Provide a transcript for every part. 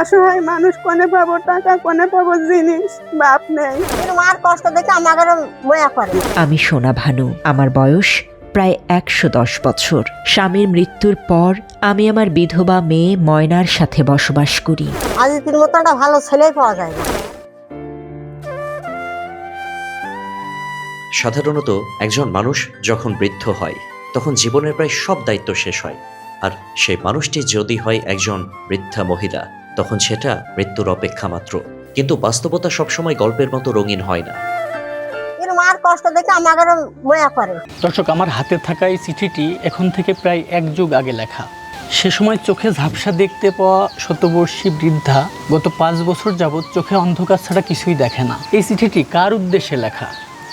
অসহায় মানুষ, কোনে পাবো টাকা, কোনে পাবো জিনিস, বাপ নেই। মার কষ্ট দেখে আমার ময়া করে। আমি সোনা ভানু, আমার বয়স প্রায় ১১০ বছর। স্বামীর মৃত্যুর পর আমি আমার বিধবা মেয়ে ময়নার সাথে বসবাস করি। আজিতের মতো একটা ভালো ছেলেই পাওয়া যায় না। সাধারণত একজন মানুষ যখন বৃদ্ধ হয় তখন জীবনের প্রায় সব দায়িত্ব শেষ হয়, আর সেই মানুষটি যদি হয় একজন বৃদ্ধা মহিলা তখন সেটা মৃত্যুর অপেক্ষা মাত্র। কিন্তু বাস্তবতা সবসময় গল্পের মতো রঙিন হয় না। মার কষ্ট দেখে আমার ময়া করে। দর্শক, আমার হাতে থাকা এই চিঠিটি এখন থেকে প্রায় ১ যুগ আগে লেখা। সে সময় চোখে ঝাপসা দেখতে পাওয়া শতবর্ষী বৃদ্ধা গত ৫ বছর যাবৎ চোখে অন্ধকার ছাড়া কিছুই দেখে না। এই চিঠিটি কার উদ্দেশ্যে লেখা,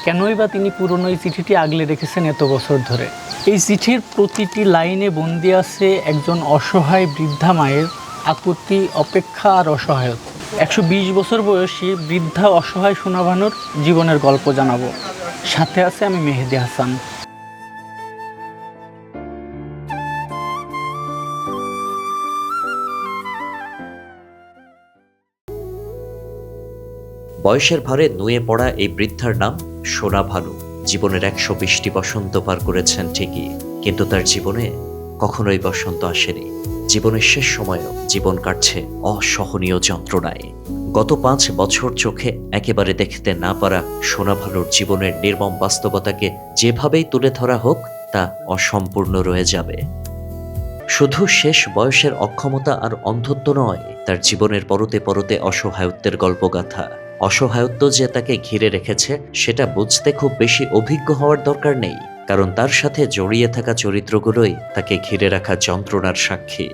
কেনই বা তিনি পুরনো এই চিঠিটি আগলে রেখেছেন এত বছর ধরে? এই চিঠির প্রতিটি লাইনে বন্দী আছে একজন অসহায় বৃদ্ধা মায়ের আকুতি, অপেক্ষা আর অসহায়তা। ১২০ বছর বয়সী বৃদ্ধা অসহায় সোনা ভানুর জীবনের গল্প জানাবো। সাথে আছে আমি মেহেদি হাসান। বয়সের ভারে নুয়ে পড়া এই বৃদ্ধার নাম সোনা ভানু। জীবনের ১২০টি বসন্ত পার করেছেন ঠিকই, কিন্তু তার জীবনে কখনোই বসন্ত আসেনি। জীবনের শেষ সময়েও জীবন কাটছে অসহনীয় যন্ত্রণায়। গত ৫ বছর চোখে একেবারে দেখতে না পারা সোনা ভানুর জীবনের নির্মম বাস্তবতাকে যেভাবেই তুলে ধরা হোক তা অসম্পূর্ণ রয়ে যাবে। শুধু শেষ বয়সের অক্ষমতা আর অন্ধত্ব নয়, তার জীবনের পরতে পরতে অসহায়ত্বের গল্পগাথা। অসহায়ত্ব যে তাকে ঘিরে রেখেছে সেটা বুঝতে খুব বেশি অভিজ্ঞ হওয়ার দরকার নেই, কারণ তার সাথে জড়িয়ে থাকা চরিত্রগুলোই তাকে ঘিরে রাখা যন্ত্রণার সাক্ষী।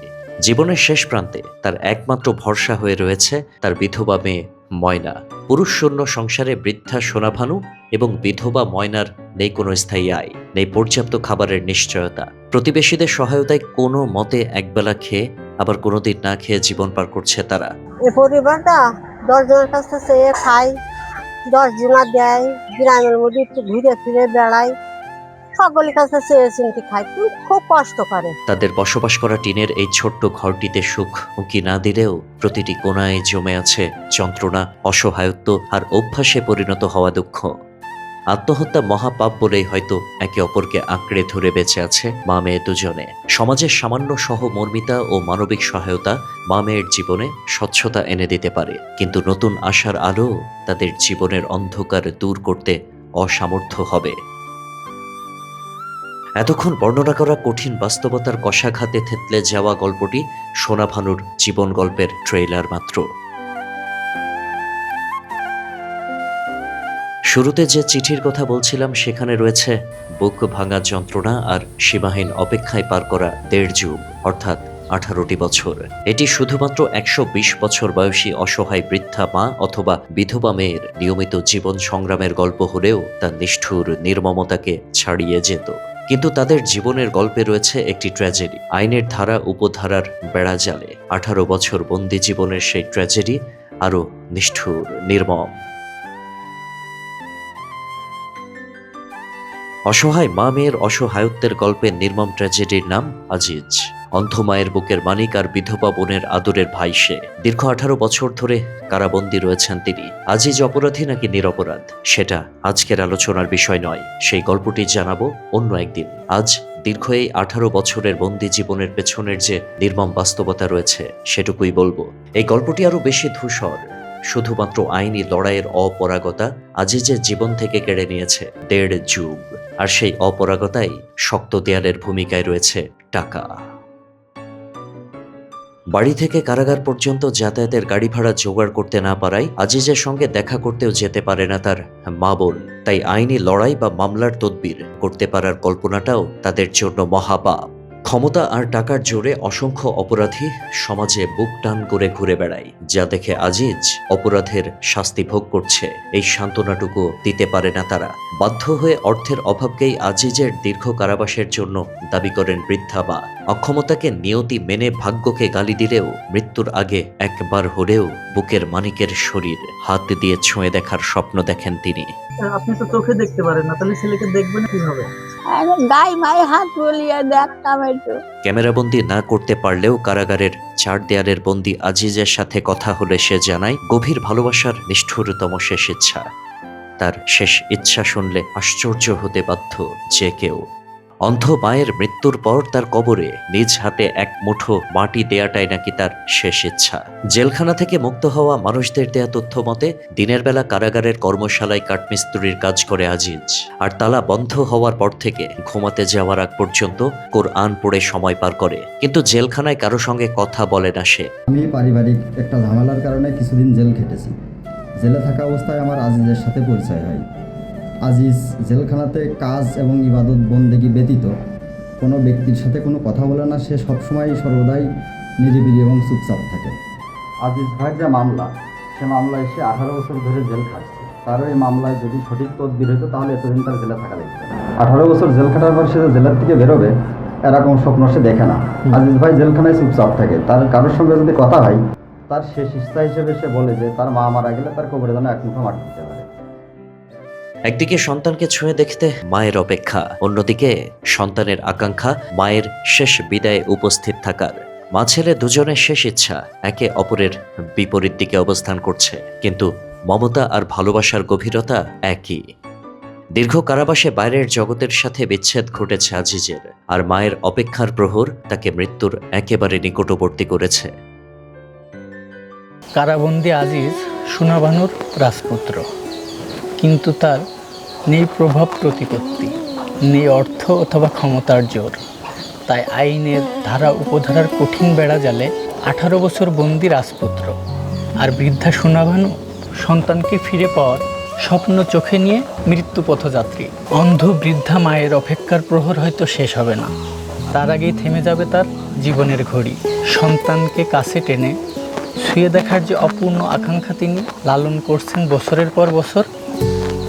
জীবনের শেষ প্রান্তে তার একমাত্র ভরসা হয়ে রয়েছে তার বিধবা মেয়ে ময়না। পুরুষ শূন্য সংসারে বৃদ্ধা সোনা ভানু এবং বিধবা ময়নার নেই কোনো স্থায়ী আয়, নেই পর্যাপ্ত খাবারের নিশ্চয়তা। প্রতিবেশীদের সহায়তায় কোনো মতে একবেলা খেয়ে আবার কোনোদিন না খেয়ে জীবন পার করছে তারা। এই পরিবারটা ১০ জনের কাছে চেয়ে খায়, ১০ জনা দেয়, গ্রামের মধ্যে একটু ঘুরে ফিরে বেড়ায়, সকলের কাছে চেয়ে চিনতে খায়, খুব কষ্ট করে। তাদের বসবাস করা টিনের এই ছোট্ট ঘরটিতে সুখ উঁকি না দিলেও প্রতিটি কোণায় জমে আছে যন্ত্রণা, অসহায়ত্ব আর অভ্যাসে পরিণত হওয়া দুঃখ। আত্মহত্যা মহাপাপ বলেই হয়তো একে অপরকে আঁকড়ে ধরে বেঁচে আছে মা মেয়ে দুজনে। সমাজের সামান্য সহমর্মিতা ও মানবিক সহায়তা মা মেয়ের জীবনে স্বচ্ছতা এনে দিতে পারে, কিন্তু নতুন আশার আলো তাদের জীবনের অন্ধকার দূর করতে অসামর্থ্য হবে। এতক্ষণ বর্ণনা করা কঠিন বাস্তবতার কষাঘাতে থেতলে যাওয়া গল্পটি সোনা ভানুর জীবন গল্পের ট্রেইলার মাত্র। শুরুতে যে চিঠির কথা বলছিলাম সেখানে রয়েছে বুক ভাঙা যন্ত্রণা আর সীমাহীন অপেক্ষায় পার করা ১.৫ যুগ, অর্থাৎ ১৮টি বছর। এটি শুধুমাত্র ১২০ বছর বয়সী অসহায় বৃদ্ধা মা অথবা বিধবা মেয়ের নিয়মিত জীবন সংগ্রামের গল্প হলেও তার নিষ্ঠুর নির্মমতাকে ছাড়িয়ে যেত। কিন্তু তাদের জীবনের গল্পে রয়েছে একটি ট্র্যাজেডি, আইনের ধারা উপধারার বেড়াজালে ১৮ বছর বন্দি জীবনের সেই ট্র্যাজেডি আরো নিষ্ঠুর, নির্মম। অসহায় মা মেয়ের অসহায়ত্বের গল্পের নির্মম ট্র্যাজেডির নাম আজিজ। অন্ধ মায়ের বুকের মানিক আর বিধবা বোনের আদরের ভাই সে। দীর্ঘ ১৮ বছর ধরে কারাবন্দী রয়েছেন তিনি। আজিজ অপরাধী নাকি নিরপরাধ সেটা আজকের আলোচনার বিষয় নয়, সেই গল্পটি জানাবো অন্য একদিন। আজ দীর্ঘ এই ১৮ বছরের বন্দি জীবনের পেছনের যে নির্মম বাস্তবতা রয়েছে সেটুকুই বলবো। এই গল্পটি আরো বেশি ধূসর। শুধুমাত্র আইনি লড়াইয়ের অপরাগতা আজিজের জীবন থেকে কেড়ে নিয়েছে ১.৫ যুগ, আর সেই অপরাগতাই শক্ত দেয়ালের ভূমিকায় রয়েছে টাকা। বাড়ি থেকে কারাগার পর্যন্ত যাতায়াতের গাড়ি ভাড়া জোগাড় করতে না পারায় আজিজের সঙ্গে দেখা করতেও যেতে পারে না তার মা বোন। তাই আইনি লড়াই বা মামলার তদবির করতে পারার কল্পনাটাও তাদের জন্য মহাপাপ। ক্ষমতা আর টাকার জোরে অসংখ্য অপরাধী সমাজে বুক টান করে ঘুরে বেড়ায়, যা দেখে আজিজ অপরাধের শাস্তি ভোগ করছে এই সান্ত্বনাটুকু দিতে পারে না তারা। বাধ্য হয়ে অর্থের অভাবকেই আজিজের দীর্ঘ কারাবাসের জন্য দাবি করেন বৃদ্ধা মা। অক্ষমতাকে নিয়তি মেনে ভাগ্যকে গালি দিলেও মৃত্যুর আগে একবার হলেও বুকের মানিকের শরীর হাত দিয়ে ছুঁয়ে দেখার স্বপ্ন দেখেন তিনি। আপনি তো চোখে দেখতে পারেন না, তাহলে ছেলেকে দেখবেন কিভাবে? আর গায়ে মায়ে হাত বলিয়ে দেখতাম একটু। ক্যামেরাবন্দি না করতে পারলেও কারাগারের 4 দেয়ালের বন্দি আজিজের সাথে কথা হলে সে জানায় গভীর ভালোবাসার নিষ্ঠুরতম শেষ ইচ্ছা। তার শেষ ইচ্ছা শুনলে আশ্চর্য হতে বাধ্য যে কেউ। অন্ধ মায়ের মৃত্যুর পর তার কবরে নিজ হাতে এক মুঠো মাটি দেয়াটাই নাকি তার শেষ ইচ্ছা। জেলখানা থেকে মুক্ত হওয়া মানুষদের দেয়া তথ্য মতে দিনের বেলা কারাগারের কর্মশালায় কাঠমিস্ত্রির কাজ করে আজিজ, আর তালা বন্ধ হওয়ার পর থেকে ঘুমাতে যাওয়ার আগ পর্যন্ত কোরআন পড়ে সময় পার করে। কিন্তু জেলখানায় কারো সঙ্গে কথা বলে না সে। আমি পারিবারিক একটা ঝামেলার কারণে কিছুদিন জেল খেটেছি। জেলে থাকা অবস্থায় আমার আজিজের সাথে পরিচয় হয়। আজিজ জেলখানাতে কাজ এবং ইবাদত বন্দেগী ব্যতীত কোনো ব্যক্তির সাথে কোনো কথা বলে না। সে সবসময় সর্বদাই নিরিবিলি এবং চুপচাপ থাকে। আজিজ ভাইয়ের যে মামলা, সে মামলায় সে 18 বছর ধরে জেল খাটছে। তার এই মামলায় যদি সঠিক তদবির হতো তাহলে এতদিন তার জেলে থাকা লাগতো। 18 বছর জেল খাটার পর সে যে জেলের থেকে বেরোবে এরকম স্বপ্ন সে দেখে না। আজিজ ভাই জেলখানায় চুপচাপ থাকে। তার কারোর সঙ্গে যদি কথা হয়, তার শেষ ইচ্ছা হিসেবে সে বলে যে তার মা মারা গেলে তার কবরে যেন এক মুঠো মাটি দিতে পারে। একদিকে সন্তানকে ছুঁয়ে দেখতে মায়ের অপেক্ষা, অন্যদিকে সন্তানের আকাঙ্ক্ষা মায়ের শেষ বিদায়ে উপস্থিত থাকার। মা ছেলে দুজনের শেষ ইচ্ছা একে অপরের বিপরীত দিকে অবস্থান করছে, কিন্তু মমতা আর ভালোবাসার গভীরতা একই। দীর্ঘ কারাবাসে বাইরের জগতের সাথে বিচ্ছেদ ঘটেছে আজিজের, আর মায়ের অপেক্ষার প্রহর তাকে মৃত্যুর একেবারে নিকটবর্তী করেছে। কারাবন্দি আজিজ সোনাভানুর রাজপুত্র, কিন্তু তার নেই প্রভাব প্রতিপত্তি, নেই অর্থ অথবা ক্ষমতার জোর। তাই আইনের ধারা উপধারার কঠিন বেড়া জালে 18 বছর বন্দি রাজপুত্র আর বৃদ্ধা সোনাভানু সন্তানকে ফিরে পাওয়ার স্বপ্ন চোখে নিয়ে মৃত্যু পথযাত্রী। অন্ধ বৃদ্ধা মায়ের অপেক্ষার প্রহর হয়তো শেষ হবে না, তার আগেই থেমে যাবে তার জীবনের ঘড়ি। সন্তানকে কাছে টেনে শুয়ে দেখার যে অপূর্ণ আকাঙ্ক্ষা তিনি লালন করছেন বছরের পর বছর,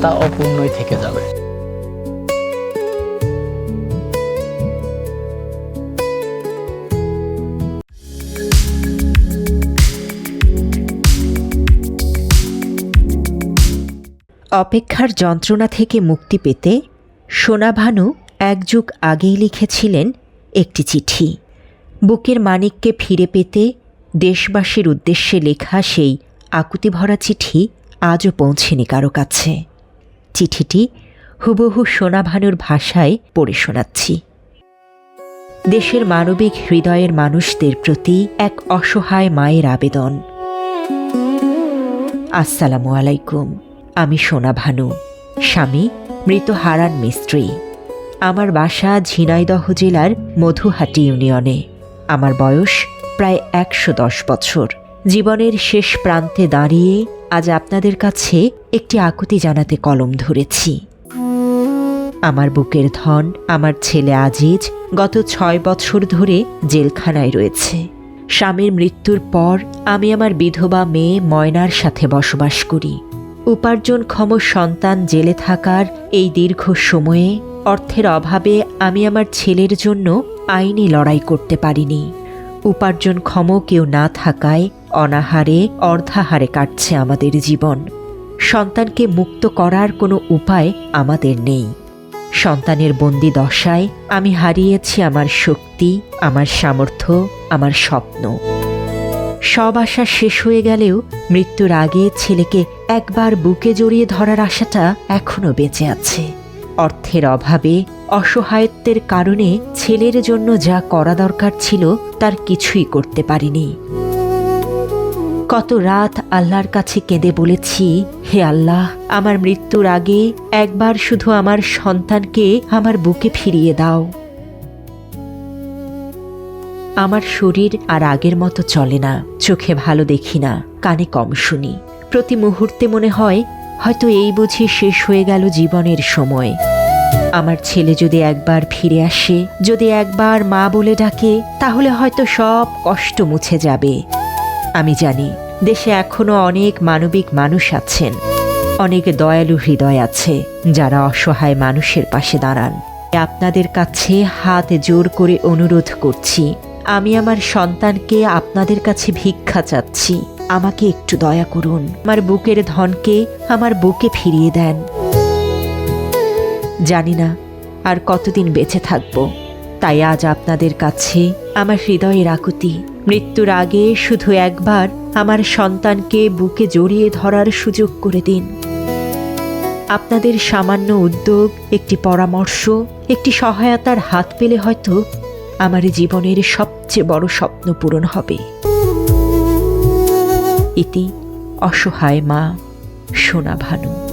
তা অপূর্ণই থেকে যাবে। অপেক্ষার যন্ত্রণা থেকে মুক্তি পেতে সোনাভানু 1 যুগ আগেই লিখেছিলেন একটি চিঠি। বুকের মানিককে ফিরে পেতে দেশবাসীর উদ্দেশ্যে লেখা সেই আকুতিভরা চিঠি আজও পৌঁছেনি কারো কাছে। চিঠিটি হুবহু সোনাভানুর ভাষায় পড়ে শোনাচ্ছি। দেশের মানবিক হৃদয়ের মানুষদের প্রতি এক অসহায় মায়ের আবেদন। আসসালামু আলাইকুম। আমি সোনাভানু, স্বামী মৃত হারান মিস্ত্রি। আমার বাসা ঝিনাইদহ জেলার মধুহাটি ইউনিয়নে। আমার বয়স প্রায় 110 বছর। জীবনের শেষ প্রান্তে দাঁড়িয়ে আজ আপনাদের কাছে একটি আকুতি জানাতে কলম ধরেছি। আমার বুকের ধন, আমার ছেলে আজিজ গত 6 বছর ধরে জেলখানায় রয়েছে। স্বামীর মৃত্যুর পর আমি আমার বিধবা মেয়ে ময়নার সাথে বসবাস করি। উপার্জনক্ষম সন্তান জেলে থাকার এই দীর্ঘ সময়ে অর্থের অভাবে আমি আমার ছেলের জন্য আইনি লড়াই করতে পারিনি। উপার্জনক্ষম কেউ না থাকায় অনাহারে অর্ধাহারে কাটছে আমাদের জীবন। সন্তানকে মুক্ত করার কোনো উপায় আমাদের নেই। সন্তানের বন্দি দশায় আমি হারিয়েছি আমার শক্তি, আমার সামর্থ্য, আমার স্বপ্ন। সব আশা শেষ হয়ে গেলেও মৃত্যুর আগে ছেলেকে একবার বুকে জড়িয়ে ধরার আশাটা এখনো বেঁচে আছে। অর্থের অভাবে, অসহায়ত্বের কারণে ছেলের জন্য যা করা দরকার ছিল তার কিছুই করতে পারিনি। কত রাত আল্লাহর কাছে কেঁদে বলেছি, হে আল্লাহ, আমার মৃত্যুর আগে একবার শুধু আমার সন্তানকে আমার বুকে ফিরিয়ে দাও। আমার শরীর আর আগের মতো চলে না, চোখে ভালো দেখি না, কানে কম শুনি। প্রতি মুহূর্তে মনে হয় হয়তো এই বুঝি শেষ হয়ে গেল জীবনের সময়। আমার ছেলে যদি একবার ফিরে আসে, যদি একবার মা বলে ডাকে, তাহলে হয়তো সব কষ্ট মুছে যাবে। আমি জানি দেশে এখনো অনেক মানবিক মানুষ আছেন, অনেক দয়ালু হৃদয় আছে যারা অসহায় মানুষের পাশে দাঁড়ান। আপনাদের কাছে হাত জোর করে অনুরোধ করছি, আমি আমার সন্তানকে আপনাদের কাছে ভিক্ষা চাচ্ছি। আমাকে একটু দয়া করুন, আমার বুকের ধনকে আমার বুকে ফিরিয়ে দেন। জানি না আর কতদিন বেঁচে থাকব। তাই আজ আপনাদের কাছে আমার হৃদয়ের আকুতি, মৃত্যুর আগে শুধু একবার আমার সন্তানকে বুকে জড়িয়ে ধরার সুযোগ করে দিন। আপনাদের সামান্য উদ্যোগ, একটি পরামর্শ, একটি সহায়তার হাত পেলে হয়তো আমার জীবনের সবচেয়ে বড় স্বপ্ন পূরণ হবে। ইতি অসহায় মা সোনা ভানু।